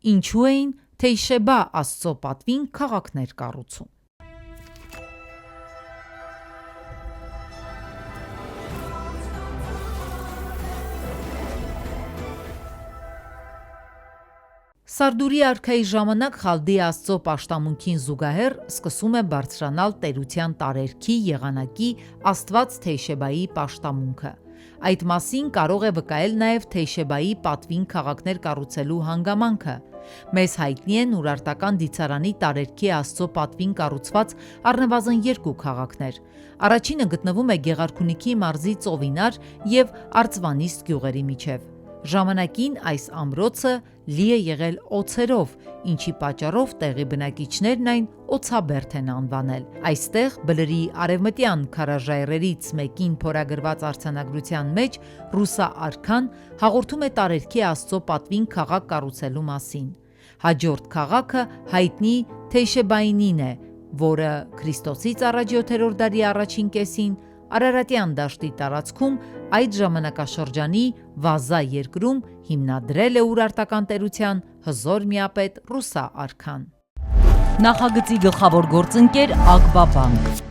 Ինչու էին Թեյշեբա Աստծո պատվին քաղաքներ կառուցում։ Սարդուրի արքայի ժամանակ Խալդի Աստծո պաշտամունքին զուգահեռ սկսում է բարձրանալ տերության տարերքի եղանակի Աստված Թեյշեբայի պաշտամունքը։ Այդ մասին կարող է վկայել նաև Թեյշեբայի պատվին քաղաքներ կառուցելու հանգամանքը։ Մեզ հայտնի են Ուրարտական դիցարանի տարերքի Աստծո պատվին կառուցված առնվազն 2 քաղաքներ։ Առաջինը գտնվում է Գեղարքունիքի մարզի Ծովինար և Արծվանիստ գյուղերի միջև։ Ժամանակին այս ամրոցը լի է եղել օձերով, ինչի պատճառով տեղի բնակիչներն այն օձաբերդ են անվանել։ Այստեղ Բլրի արևմտյան քարաժայռերից մեկին փորագրված արձանագրության մեջ Ռուսա արքան հաղորդում է տարերքի Աստծո պատվին քաղաք կառուցելու մասին։ Հաջորդ քաղաքը հայտնի Թեյշեբայինին է, որը Քրիստոսից առաջ 7-րդ դարի առաջին կեսին Արարատյան դաշտի տարածքում այդ ժամանակաշրջանի Վազա երկրում հիմնադրել է Ուրարտական տերության հզոր միապետ Ռուսա արքան։ Նախագծի գլխավոր գործընկեր Ակբա բանկ